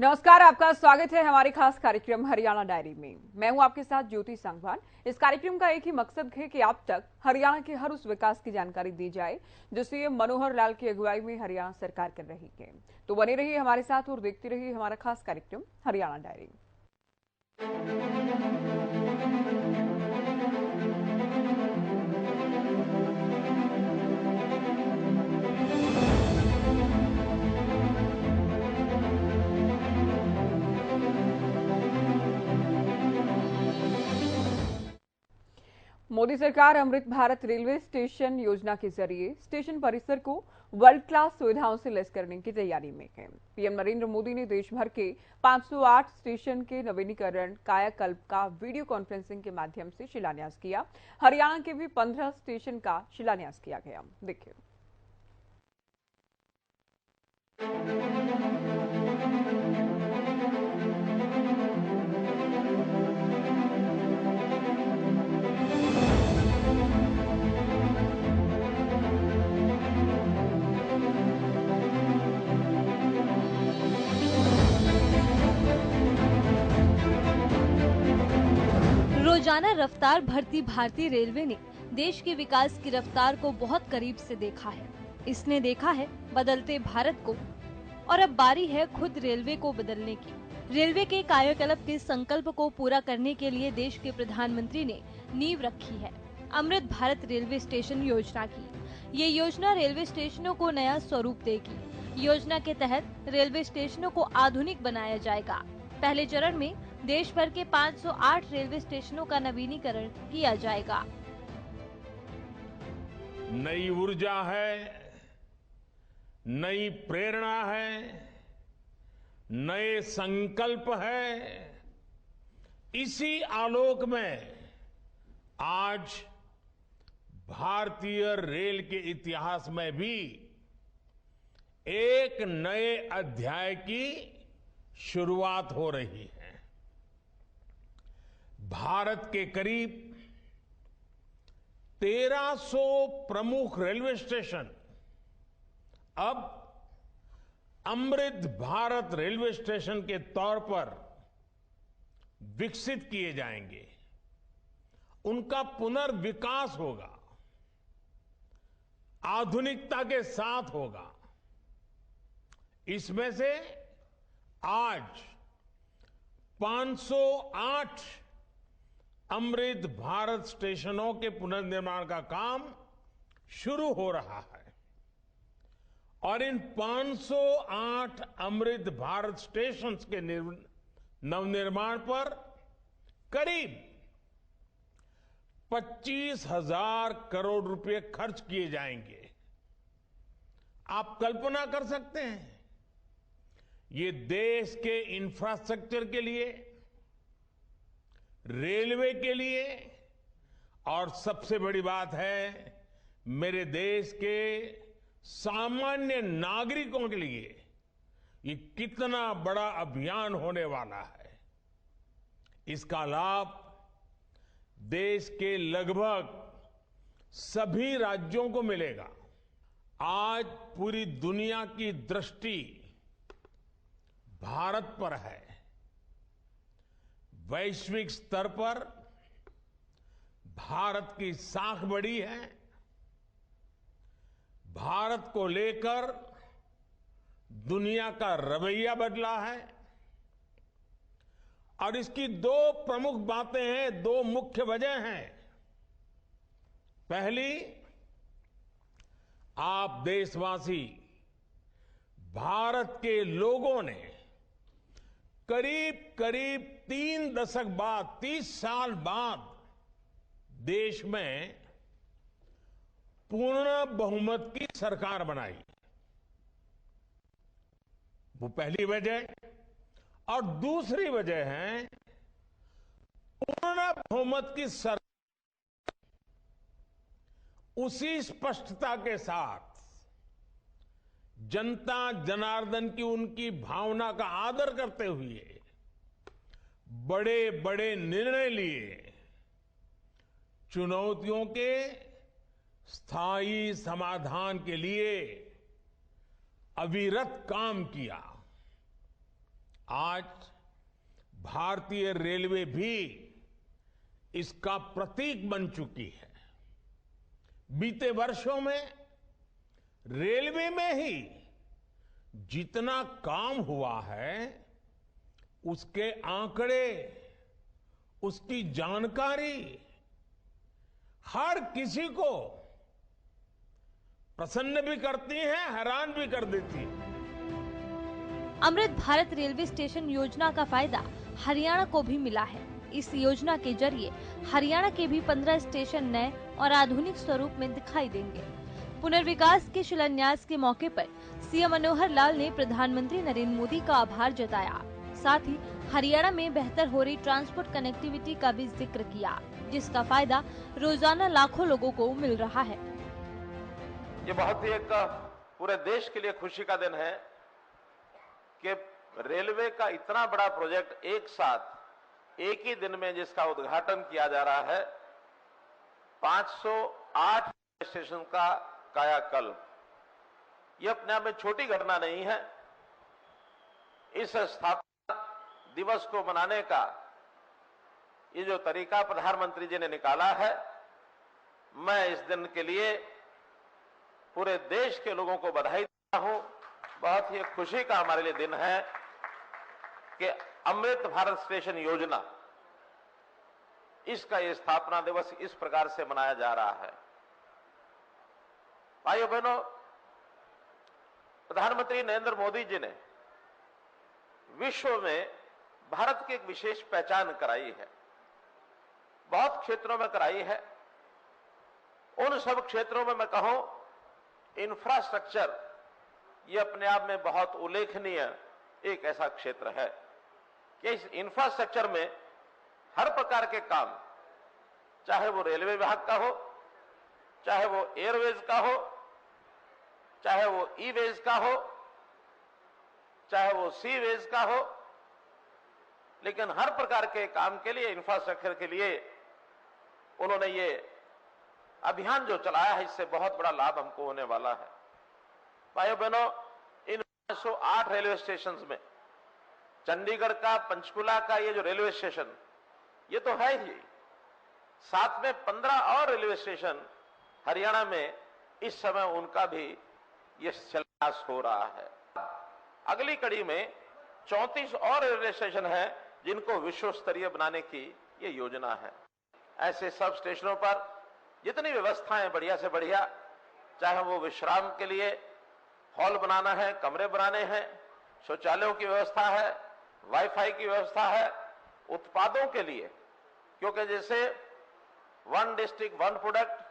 नमस्कार, आपका स्वागत है हमारे खास कार्यक्रम हरियाणा डायरी में। मैं हूं आपके साथ ज्योति संघवान। इस कार्यक्रम का एक ही मकसद है कि आप तक हरियाणा के हर उस विकास की जानकारी दी जाए जो सीएम मनोहर लाल की अगुवाई में हरियाणा सरकार कर रही है। तो बने रहिए हमारे साथ और देखते रहिए हमारा खास कार्यक्रम हरियाणा डायरी। मोदी सरकार अमृत भारत रेलवे स्टेशन योजना के जरिए स्टेशन परिसर को वर्ल्ड क्लास सुविधाओं से लैस करने की तैयारी में है। पीएम नरेंद्र मोदी ने देश भर के 508 स्टेशन के नवीनीकरण कायाकल्प का वीडियो कॉन्फ्रेंसिंग के माध्यम से शिलान्यास किया। हरियाणा के भी 15 स्टेशन का शिलान्यास किया गया। देखिए। रोजाना रफ्तार भरती भारतीय रेलवे ने देश के विकास की रफ्तार को बहुत करीब से देखा है। इसने देखा है बदलते भारत को और अब बारी है खुद रेलवे को बदलने की। रेलवे के कायाकल्प के संकल्प को पूरा करने के लिए देश के प्रधानमंत्री ने नींव रखी है अमृत भारत रेलवे स्टेशन योजना की। ये योजना रेलवे स्टेशनों को नया स्वरूप देगी। योजना के तहत रेलवे स्टेशनों को आधुनिक बनाया जाएगा। पहले चरण में देश भर के 508 रेलवे स्टेशनों का नवीनीकरण किया जाएगा। नई ऊर्जा है, नई प्रेरणा है, नए संकल्प है। इसी आलोक में आज भारतीय रेल के इतिहास में भी एक नए अध्याय की शुरुआत हो रही है। भारत के करीब 1300 प्रमुख रेलवे स्टेशन अब अमृत भारत रेलवे स्टेशन के तौर पर विकसित किए जाएंगे। उनका पुनर्विकास होगा, आधुनिकता के साथ होगा। इसमें से आज 508 अमृत भारत स्टेशनों के पुनर्निर्माण का काम शुरू हो रहा है और इन 508 अमृत भारत स्टेशन के नवनिर्माण पर करीब 25,000 करोड़ रुपए खर्च किए जाएंगे। आप कल्पना कर सकते हैं, ये देश के इंफ्रास्ट्रक्चर के लिए, रेलवे के लिए और सबसे बड़ी बात है मेरे देश के सामान्य नागरिकों के लिए ये कितना बड़ा अभियान होने वाला है। इसका लाभ देश के लगभग सभी राज्यों को मिलेगा। आज पूरी दुनिया की दृष्टि भारत पर है। वैश्विक स्तर पर भारत की साख बढ़ी है। भारत को लेकर दुनिया का रवैया बदला है और इसकी दो प्रमुख बातें हैं, दो मुख्य वजह हैं। पहली, आप देशवासी, भारत के लोगों ने करीब करीब 3 दशक बाद, 30 साल बाद देश में पूर्ण बहुमत की सरकार बनाई। वो पहली वजह। और दूसरी वजह है पूर्ण बहुमत की सरकार उसी स्पष्टता के साथ जनता जनार्दन की उनकी भावना का आदर करते हुए बड़े बड़े निर्णय लिए, चुनौतियों के स्थायी समाधान के लिए अविरत काम किया। आज भारतीय रेलवे भी इसका प्रतीक बन चुकी है। बीते वर्षों में रेलवे में ही जितना काम हुआ है, उसके आंकड़े, उसकी जानकारी हर किसी को प्रसन्न भी करती है, हैरान भी कर देती है। अमृत भारत रेलवे स्टेशन योजना का फायदा हरियाणा को भी मिला है। इस योजना के जरिए हरियाणा के भी 15 स्टेशन नए और आधुनिक स्वरूप में दिखाई देंगे। पुनर्विकास के शिलान्यास के मौके पर सीएम मनोहर लाल ने प्रधानमंत्री नरेंद्र मोदी का आभार जताया। साथ ही हरियाणा में बेहतर हो रही ट्रांसपोर्ट कनेक्टिविटी का भी जिक्र किया, जिसका फायदा रोजाना लाखों लोगों को मिल रहा है। ये बहुत ही एक पूरे देश के लिए खुशी का दिन है कि रेलवे का इतना बड़ा प्रोजेक्ट एक साथ एक ही दिन में जिसका उद्घाटन किया जा रहा है, 508 स्टेशन का कायाकल्प। ये अपने आप में छोटी घटना नहीं है। इस स्थापना दिवस को मनाने का ये जो तरीका प्रधानमंत्री जी ने निकाला है, मैं इस दिन के लिए पूरे देश के लोगों को बधाई देता हूं। बहुत ही खुशी का हमारे लिए दिन है कि अमृत भारत स्टेशन योजना, इसका ये स्थापना दिवस इस प्रकार से मनाया जा रहा है। भाइयों बहनों, प्रधानमंत्री नरेंद्र मोदी जी ने विश्व में भारत की एक विशेष पहचान कराई है, बहुत क्षेत्रों में कराई है। उन सब क्षेत्रों में मैं कहूं, इंफ्रास्ट्रक्चर ये अपने आप में बहुत उल्लेखनीय एक ऐसा क्षेत्र है कि इस इंफ्रास्ट्रक्चर में हर प्रकार के काम, चाहे वो रेलवे विभाग का हो, चाहे वो एयरवेज का हो, चाहे वो ई-वेज का हो, चाहे वो सी-वेज का हो, लेकिन हर प्रकार के काम के लिए, इंफ्रास्ट्रक्चर के लिए उन्होंने ये अभियान जो चलाया है, इससे बहुत बड़ा लाभ हमको होने वाला है। भाइयों बहनों, इन 508 रेलवे स्टेशन में चंडीगढ़ का, पंचकुला का ये जो रेलवे स्टेशन, ये तो है ही, साथ में 15 और रेलवे स्टेशन हरियाणा में इस समय उनका भी ये शिलान्यास हो रहा है। अगली कड़ी में 34 और रेलवे स्टेशन हैं जिनको विश्व स्तरीय बनाने की ये योजना है। ऐसे सब स्टेशनों पर जितनी व्यवस्थाएं बढ़िया से बढ़िया, चाहे वो विश्राम के लिए हॉल बनाना है, कमरे बनाने हैं, शौचालयों की व्यवस्था है, वाईफाई की व्यवस्था है, उत्पादों के लिए, क्योंकि जैसे one district one product,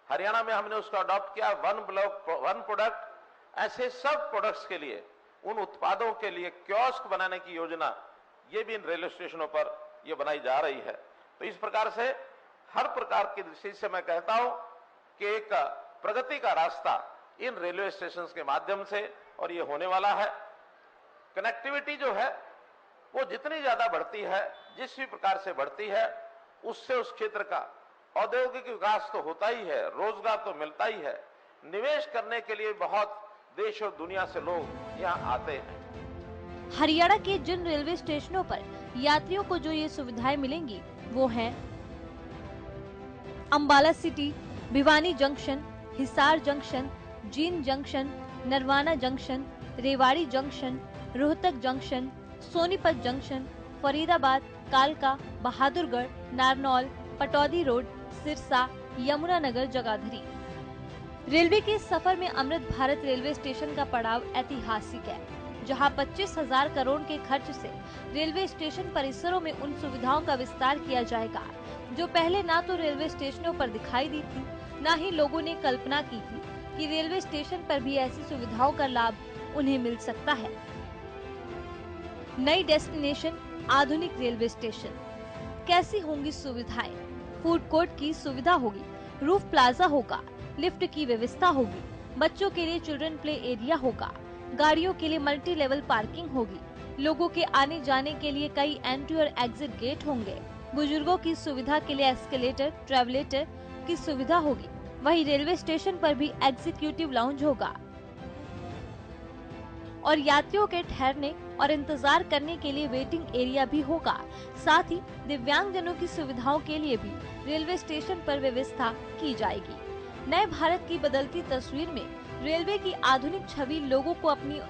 Haryana में हमने उसको अडॉप्ट किया, वन ब्लॉक वन प्रोडक्ट, ऐसे सब प्रोडक्ट्स के लिए, उन उत्पादों के लिए कियोस्क बनाने की योजना ये भी इन रेलवे स्टेशनों पर ये बनाई जा रही है। तो इस प्रकार से हर प्रकार की दृष्टि से मैं कहता हूं कि एक प्रगति का रास्ता इन रेलवे स्टेशन के माध्यम से और ये होने वाला है। कनेक्टिविटी जो है वो जितनी ज्यादा बढ़ती है, जिस भी प्रकार से बढ़ती है, उससे उस क्षेत्र का औद्योगिक विकास तो होता ही है, रोजगार तो मिलता ही है, निवेश करने के लिए बहुत देश और दुनिया से लोग यहाँ आते हैं। हरियाणा के जिन रेलवे स्टेशनों पर यात्रियों को जो ये सुविधाएं मिलेंगी वो हैं Ambala city, Bhiwani junction, Hisar junction, Jind junction, Narwana junction, Rewari junction, Rohtak junction, Sonipat junction, Faridabad, कालका, बहादुरगढ़, नारनौल, पटौदी रोड, सिरसा, यमुनानगर, जगाधरी। रेलवे के सफर में अमृत भारत रेलवे स्टेशन का पड़ाव ऐतिहासिक है, जहां 25,000 करोड़ के खर्च से रेलवे स्टेशन परिसरों में उन सुविधाओं का विस्तार किया जाएगा जो पहले ना तो रेलवे स्टेशनों पर दिखाई दी थी, ना ही लोगों ने कल्पना की थी कि रेलवे स्टेशन पर भी ऐसी सुविधाओं का लाभ उन्हें मिल सकता है। नई डेस्टिनेशन, आधुनिक रेलवे स्टेशन, कैसी होंगी सुविधाएं? फूड कोर्ट की सुविधा होगी, रूफ प्लाजा होगा, लिफ्ट की व्यवस्था होगी, बच्चों के लिए चिल्ड्रन प्ले एरिया होगा, गाड़ियों के लिए मल्टी लेवल पार्किंग होगी, लोगों के आने जाने के लिए कई एंट्री और एग्जिट गेट होंगे, बुजुर्गों की सुविधा के लिए एस्केलेटर, ट्रेवलेटर की सुविधा होगी। वहीं रेलवे स्टेशन पर भी एग्जीक्यूटिव लाउंज होगा और यात्रियों के ठहरने और इंतजार करने के लिए वेटिंग एरिया भी होगा। साथ ही दिव्यांगजनों की सुविधाओं के लिए भी रेलवे स्टेशन पर व्यवस्था की जाएगी। नए भारत की बदलती तस्वीर में रेलवे की आधुनिक छवि लोगों को अपनी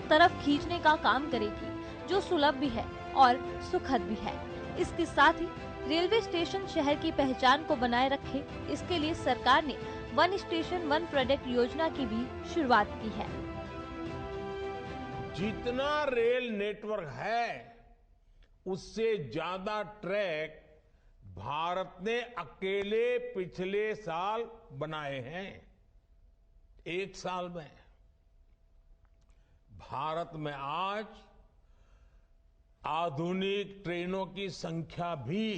तरफ खींचने का काम करेगी, जो सुलभ भी है और सुखद भी है। इसके साथ ही रेलवे स्टेशन शहर की पहचान को बनाए रखे, इसके लिए सरकार ने वन स्टेशन वन प्रोडक्ट योजना की भी शुरुआत की है। जितना रेल नेटवर्क है उससे ज्यादा ट्रैक भारत ने अकेले पिछले साल बनाए हैं। एक साल में भारत में आज आधुनिक ट्रेनों की संख्या भी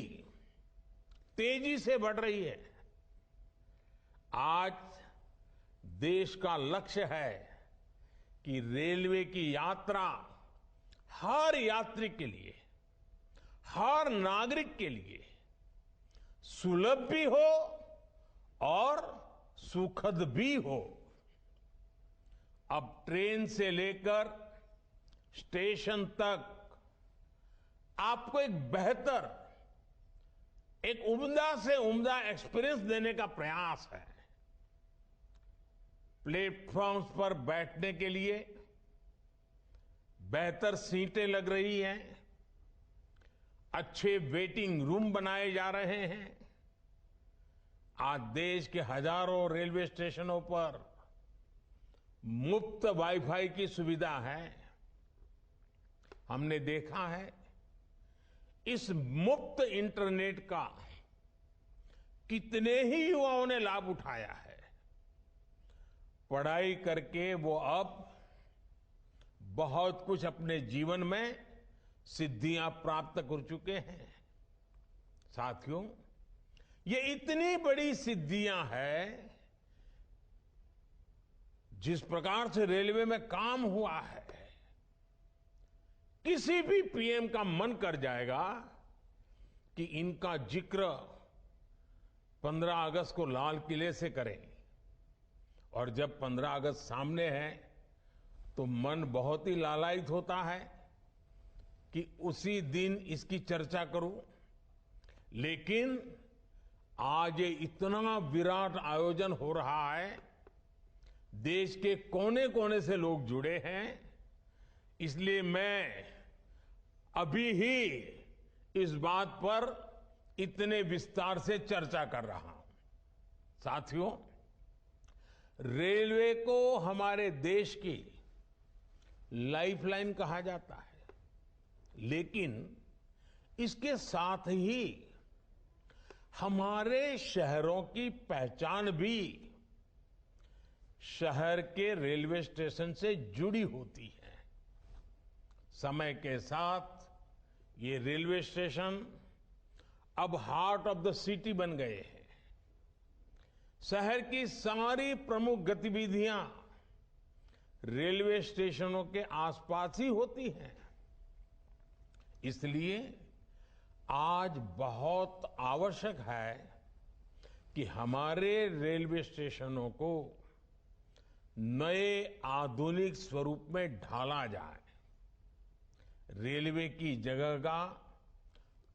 तेजी से बढ़ रही है। आज देश का लक्ष्य है कि रेलवे की यात्रा हर यात्री के लिए, हर नागरिक के लिए सुलभ भी हो और सुखद भी हो। अब ट्रेन से लेकर स्टेशन तक आपको एक बेहतर, एक उम्दा से उम्दा एक्सपीरियंस देने का प्रयास है। प्लेटफॉर्म्स पर बैठने के लिए बेहतर सीटें लग रही हैं, अच्छे वेटिंग रूम बनाए जा रहे हैं। आज देश के हजारों रेलवे स्टेशनों पर मुफ्त वाईफाई की सुविधा है। हमने देखा है इस मुफ्त इंटरनेट का कितने ही युवाओं ने लाभ उठाया है। पढ़ाई करके वो अब बहुत कुछ अपने जीवन में सिद्धियां प्राप्त कर चुके हैं। साथियों, ये इतनी बड़ी सिद्धियां हैं, जिस प्रकार से रेलवे में काम हुआ है, किसी भी पीएम का मन कर जाएगा कि इनका जिक्र 15 अगस्त को लाल किले से करें। और जब 15 अगस्त सामने है तो मन बहुत ही लालायित होता है कि उसी दिन इसकी चर्चा करूं। लेकिन आज ये इतना विराट आयोजन हो रहा है, देश के कोने कोने से लोग जुड़े हैं, इसलिए मैं अभी ही इस बात पर इतने विस्तार से चर्चा कर रहा हूं। साथियों, रेलवे को हमारे देश की लाइफलाइन कहा जाता है, लेकिन इसके साथ ही हमारे शहरों की पहचान भी शहर के रेलवे स्टेशन से जुड़ी होती है। समय के साथ ये रेलवे स्टेशन अब हार्ट ऑफ द सिटी बन गए हैं। शहर की सारी प्रमुख गतिविधियां रेलवे स्टेशनों के आसपास ही होती हैं। इसलिए आज बहुत आवश्यक है कि हमारे रेलवे स्टेशनों को नए आधुनिक स्वरूप में ढाला जाए। रेलवे की जगह का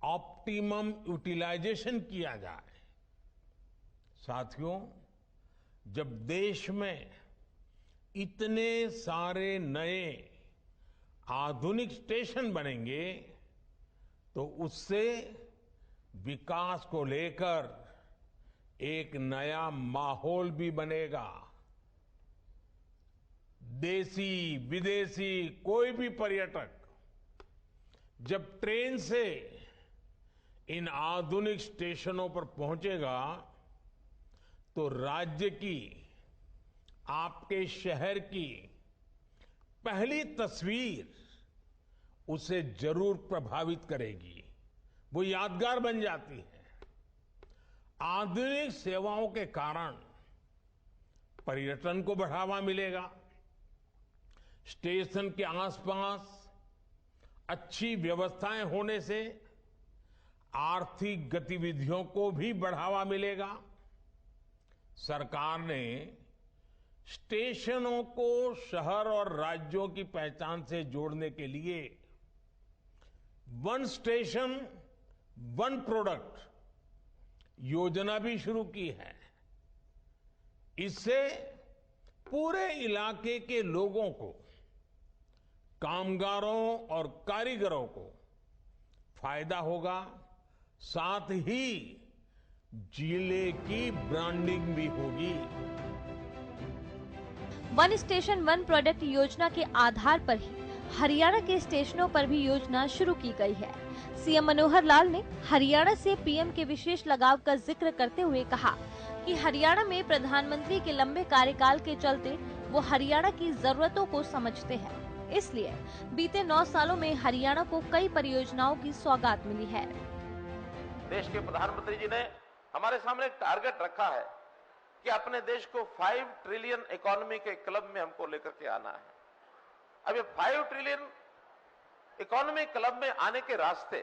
ऑप्टिमम यूटिलाइजेशन किया जाए। साथियों, जब देश में इतने सारे नए आधुनिक स्टेशन बनेंगे तो उससे विकास को लेकर एक नया माहौल भी बनेगा। देशी विदेशी कोई भी पर्यटक जब ट्रेन से इन आधुनिक स्टेशनों पर पहुंचेगा तो राज्य की, आपके शहर की पहली तस्वीर उसे जरूर प्रभावित करेगी, वो यादगार बन जाती है। आधुनिक सेवाओं के कारण पर्यटन को बढ़ावा मिलेगा। स्टेशन के आसपास अच्छी व्यवस्थाएं होने से आर्थिक गतिविधियों को भी बढ़ावा मिलेगा। सरकार ने स्टेशनों को शहर और राज्यों की पहचान से जोड़ने के लिए वन स्टेशन वन प्रोडक्ट योजना भी शुरू की है। इससे पूरे इलाके के लोगों को, कामगारों और कारीगरों को फायदा होगा, साथ ही जिले की ब्रांडिंग भी होगी। वन स्टेशन वन प्रोडक्ट योजना के आधार पर ही हरियाणा के स्टेशनों पर भी योजना शुरू की गई है। सीएम मनोहर लाल ने हरियाणा से पीएम के विशेष लगाव का जिक्र करते हुए कहा कि हरियाणा में प्रधानमंत्री के लंबे कार्यकाल के चलते वो हरियाणा की जरूरतों को समझते हैं। इसलिए बीते 9 सालों में हरियाणा को कई परियोजनाओं की सौगात मिली है। देश के प्रधानमंत्री जी ने हमारे सामने एक टारगेट रखा है कि अपने देश को 5 ट्रिलियन इकोनॉमी के क्लब में हमको लेकर के आना है। अब ये 5 ट्रिलियन इकोनॉमी क्लब में आने के रास्ते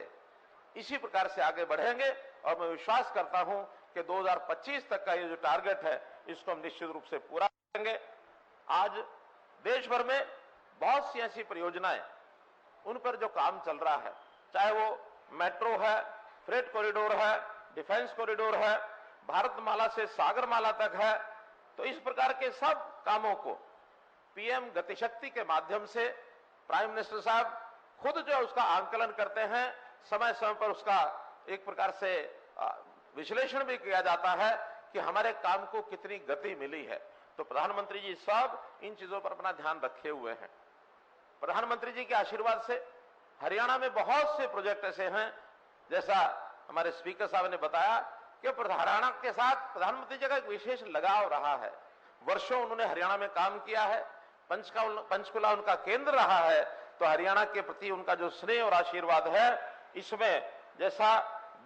इसी प्रकार से आगे बढ़ेंगे और मैं विश्वास करता हूं कि 2025 तक का ये जो टारगेट है इसको हम निश्चित रूप से पूरा करेंगे। आज देश भर में बहुत सी ऐसी परियोजनाएं उन पर जो काम चल रहा है, चाहे वो मेट्रो है, फ्रेट कॉरिडोर है, डिफेंस कॉरिडोर है, भारतमाला से सागरमाला तक है, तो इस प्रकार के सब कामों को पीएम गतिशक्ति के माध्यम से प्राइम मिनिस्टर साहब खुद जो उसका आंकलन करते हैं, समय समय पर उसका एक प्रकार से विश्लेषण भी किया जाता है कि हमारे काम को कितनी गति मिली है। तो प्रधानमंत्री जी सब इन चीजों पर अपना ध्यान रखे हुए हैं। प्रधानमंत्री जी के आशीर्वाद से हरियाणा में बहुत से प्रोजेक्ट ऐसे हैं, जैसा हमारे स्पीकर साहब ने बताया कि हरियाणा के साथ प्रधानमंत्री जी का एक विशेष लगाव रहा है। वर्षों उन्होंने हरियाणा में काम किया है, पंचकुला उनका केंद्र रहा है, तो हरियाणा के प्रति उनका जो स्नेह और आशीर्वाद है, इसमें जैसा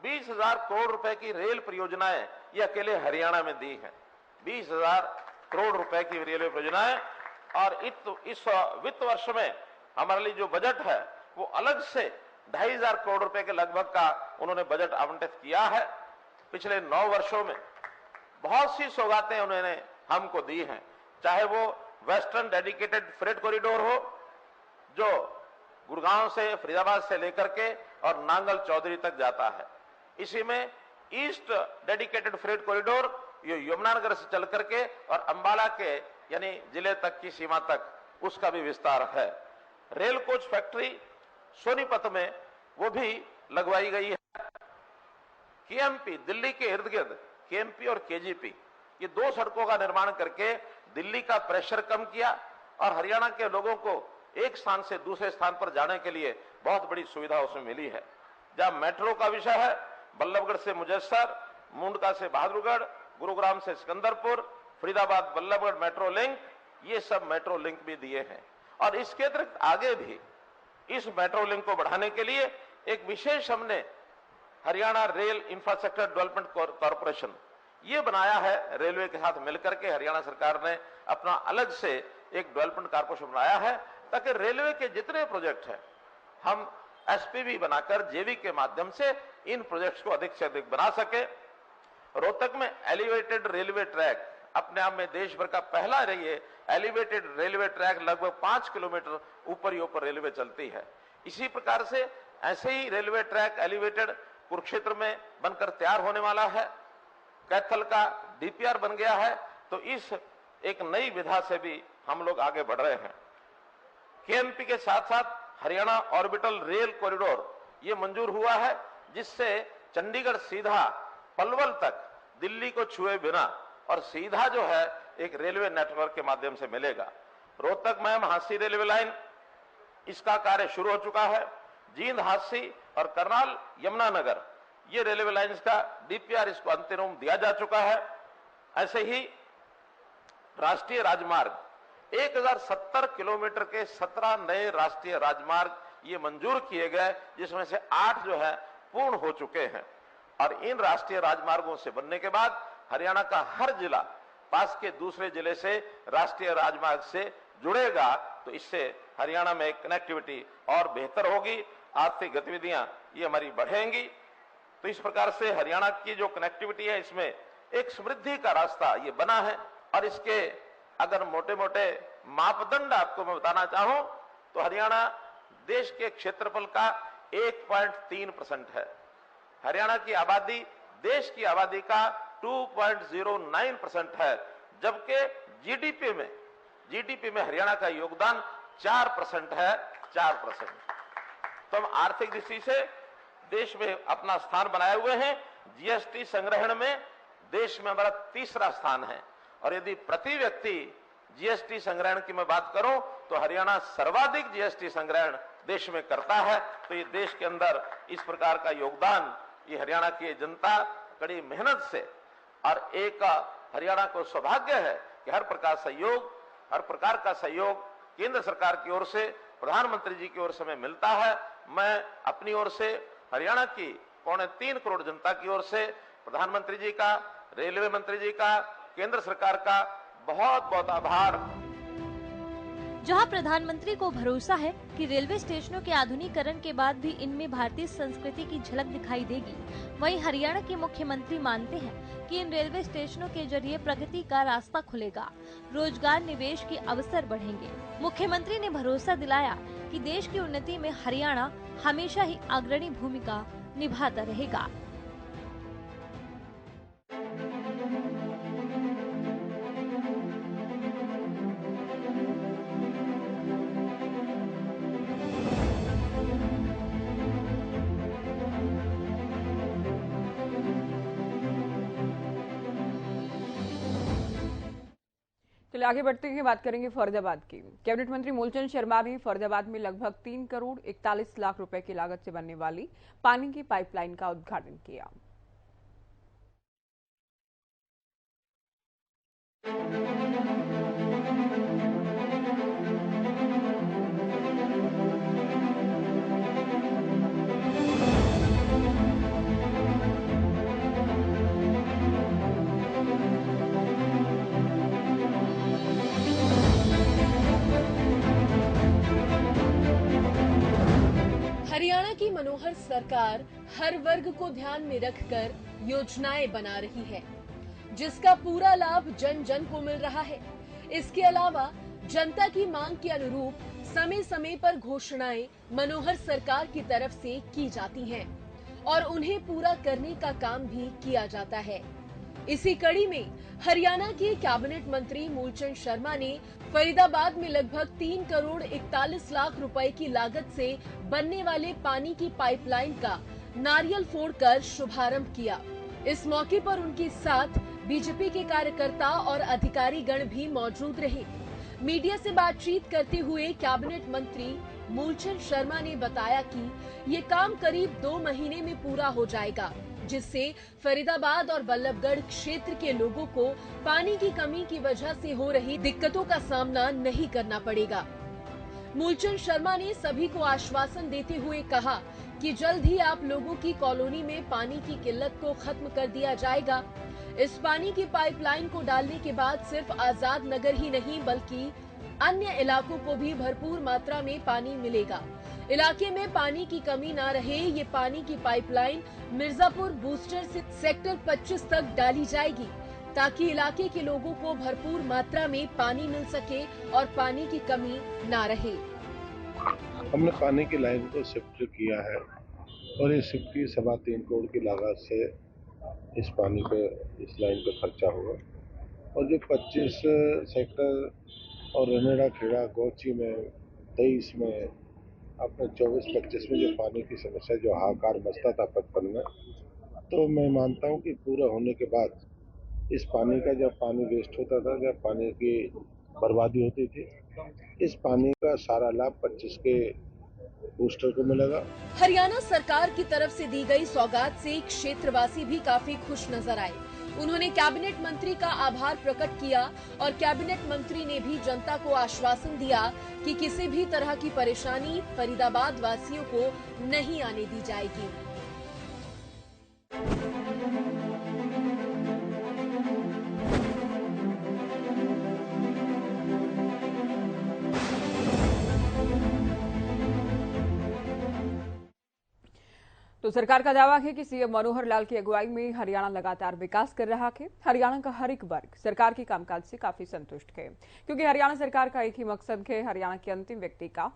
20,000 करोड़ रुपए की रेल परियोजनाएं ये अकेले हरियाणा में दी हैं। 20,000 करोड़ रुपए की रेलवे परियोजनाएं, और इस वित्त वर्ष में हमारे लिए जो बजट है वो अलग से 2,500 करोड़ रुपए के लगभग का उन्होंने बजट आवंटित किया है। पिछले 9 वर्षों में बहुत सी सौगातें उन्होंने हमको दी हैं, चाहे वो वेस्टर्न डेडिकेटेड फ्रेट कॉरिडोर हो जो गुड़गांव से, फरीदाबाद से लेकर के और नांगल चौधरी तक जाता है। इसी में ईस्ट डेडिकेटेड फ्रेट कॉरिडोर ये यमुनानगर से चल करके और अंबाला के यानी जिले तक की सीमा तक उसका भी विस्तार है। रेल कोच फैक्ट्री सोनीपत में वो भी लगवाई गई है। केएमपी दिल्ली के इर्द गिर्द केएमपी और केजीपी ये 2 सड़कों का निर्माण करके दिल्ली का प्रेशर कम किया और हरियाणा के लोगों को एक स्थान से दूसरे स्थान पर जाने के लिए बहुत बड़ी सुविधा उसमें मिली है। जहां मेट्रो का विषय है, बल्लभगढ़ से मुजस्सर, मुंडका से बहादुरगढ़, गुरुग्राम से सिकंदरपुर, फरीदाबाद बल्लभगढ़ मेट्रो लिंक, ये सब मेट्रो लिंक भी दिए हैं। और इसके अतिरिक्त आगे भी इस मेट्रो लिंक को बढ़ाने के लिए एक विशेष हमने Haryana rail infrastructure development corporation ये बनाया है। रेलवे के साथ मिलकर के हरियाणा सरकार ने अपना अलग से एक डेवलपमेंट कॉर्पोरेशन बनाया है ताकि रेलवे के जितने प्रोजेक्ट हैं हम एसपीवी बनाकर जेवी के माध्यम से इन प्रोजेक्ट्स को अधिक से अधिक बना सके। रोहतक में एलिवेटेड रेलवे ट्रैक अपने आप में देश भर का पहला एलिवेटेड रेलवे ट्रैक लगभग 5 किलोमीटर ऊपर ही ऊपर रेलवे चलती है। इसी प्रकार से ऐसे ही रेलवे ट्रैक एलिवेटेड कुरुक्षेत्र में बनकर तैयार होने वाला है। कैथल का डीपीआर बन गया है, तो इस एक नई विधा से भी हम लोग आगे बढ़ रहे हैं। केएमपी के साथ साथ हरियाणा ऑर्बिटल रेल कॉरिडोर ये मंजूर हुआ है, जिससे चंडीगढ़ सीधा पलवल तक दिल्ली को छुए बिना और सीधा जो है एक रेलवे नेटवर्क के माध्यम से मिलेगा। रोहतक में हांसी रेलवे लाइन इसका कार्य शुरू हो चुका है। जींद हांसी और करनाल यमुनानगर ये रेलवे लाइंस का डीपीआर इसको अंतिम रूप दिया जा चुका है। ऐसे ही राष्ट्रीय राजमार्ग 1070 किलोमीटर के 17 नए राष्ट्रीय राजमार्ग ये मंजूर किए गए, जिसमें से 8 जो है पूर्ण हो चुके हैं। और इन राष्ट्रीय राजमार्गों से बनने के बाद हरियाणा का हर जिला पास के दूसरे जिले से राष्ट्रीय राजमार्ग से जुड़ेगा, तो इससे हरियाणा में कनेक्टिविटी और बेहतर होगी, आर्थिक गतिविधियां ये हमारी बढ़ेंगी। तो इस प्रकार से हरियाणा की जो कनेक्टिविटी है इसमें एक समृद्धि का रास्ता ये बना है। और इसके अगर मोटे मोटे मापदंड आपको मैं बताना चाहूं तो हरियाणा देश के क्षेत्रफल का 1.3% है। हरियाणा की आबादी देश की आबादी का 2.09% है, जबकि जीडीपी में हरियाणा का योगदान 4% है, 4%। तो हम आर्थिक दृष्टि से देश में अपना स्थान बनाए हुए हैं। जीएसटी संग्रहण में देश में हमारा तीसरा स्थान है, और यदि प्रति व्यक्ति जीएसटी संग्रहण की मैं बात करूं तो हरियाणा सर्वाधिक जीएसटी संग्रहण देश में करता है। तो ये देश के अंदर इस प्रकार का योगदान ये हरियाणा की जनता कड़ी मेहनत से, और एक हरियाणा को सौभाग्य है कि हर प्रकार का सहयोग केंद्र सरकार की ओर से, प्रधानमंत्री जी की ओर से हमें मिलता है। मैं अपनी ओर से हरियाणा की 3.25 करोड़ जनता की ओर से प्रधानमंत्री जी का, रेलवे मंत्री जी का, केंद्र सरकार का बहुत बहुत आभार। जहां प्रधानमंत्री को भरोसा है कि रेलवे स्टेशनों के आधुनिकीकरण के बाद भी इनमें भारतीय संस्कृति की झलक दिखाई देगी, वहीं हरियाणा के मुख्यमंत्री मानते हैं कि इन रेलवे स्टेशनों के जरिए प्रगति का रास्ता खुलेगा, रोजगार निवेश के अवसर बढ़ेंगे। मुख्यमंत्री ने भरोसा दिलाया कि देश की उन्नति में हरियाणा हमेशा ही अग्रणी भूमिका निभाता रहेगा। चलिए आगे बढ़ते हैं, बात करेंगे फरीदाबाद की। कैबिनेट मंत्री मूलचंद शर्मा ने फरीदाबाद में लगभग 3 करोड़ 41 लाख रुपए की लागत से बनने वाली पानी की पाइपलाइन का उद्घाटन किया। हरियाणा की मनोहर सरकार हर वर्ग को ध्यान में रखकर योजनाएं बना रही है, जिसका पूरा लाभ जन जन को मिल रहा है। इसके अलावा जनता की मांग के अनुरूप समय समय पर घोषणाएं मनोहर सरकार की तरफ से की जाती हैं और उन्हें पूरा करने का काम भी किया जाता है। इसी कड़ी में हरियाणा के कैबिनेट मंत्री मूलचंद शर्मा ने फरीदाबाद में लगभग 3 करोड़ 41 लाख रुपए की लागत से बनने वाले पानी की पाइपलाइन का नारियल फोड़कर शुभारंभ किया। इस मौके पर उनके साथ बीजेपी के कार्यकर्ता और अधिकारी गण भी मौजूद रहे। मीडिया से बातचीत करते हुए कैबिनेट मंत्री मूलचंद शर्मा ने बताया कि ये काम करीब 2 महीने में पूरा हो जाएगा, जिससे फरीदाबाद और बल्लभगढ़ क्षेत्र के लोगों को पानी की कमी की वजह से हो रही दिक्कतों का सामना नहीं करना पड़ेगा। मूलचंद शर्मा ने सभी को आश्वासन देते हुए कहा कि जल्द ही आप लोगों की कॉलोनी में पानी की किल्लत को खत्म कर दिया जाएगा। इस पानी की पाइपलाइन को डालने के बाद सिर्फ आजाद नगर ही नहीं बल्कि अन्य इलाकों को भी भरपूर मात्रा में पानी मिलेगा। इलाके में पानी की कमी ना रहे, ये पानी की पाइपलाइन मिर्जापुर बूस्टर से सेक्टर 25 तक डाली जाएगी, ताकि इलाके के लोगों को भरपूर मात्रा में पानी मिल सके और पानी की कमी ना रहे। हमने पानी की लाइन को शिफ्ट किया है और इस शिफ्ट की 3.25 करोड़ की लागत से इस लाइन पे खर्चा हुआ, और जो 25 सेक्टर और रनेड़ा, खेड़ा, गोची में 23 में अपने 24-25 में जो पानी की समस्या जो हाहाकार मचता था 55 में, तो मैं मानता हूँ कि पूरा होने के बाद इस पानी का, जब पानी वेस्ट होता था, जब पानी की बर्बादी होती थी, इस पानी का सारा लाभ 25 के बूस्टर को मिलेगा। हरियाणा सरकार की तरफ से दी गई सौगात से क्षेत्रवासी भी काफी खुश नजर आए। उन्होंने कैबिनेट मंत्री का आभार प्रकट किया और कैबिनेट मंत्री ने भी जनता को आश्वासन दिया कि किसी भी तरह की परेशानी फरीदाबाद वासियों को नहीं आने दी जाएगी। तो तो सरकार का दावा है कि सीएम मनोहर लाल की अगुवाई में हरियाणा लगातार विकास कर रहा है। हरियाणा का हर एक वर्ग सरकार के कामकाज से काफी संतुष्ट है, क्योंकि हरियाणा सरकार का एक ही मकसद है, हरियाणा के अंतिम व्यक्ति का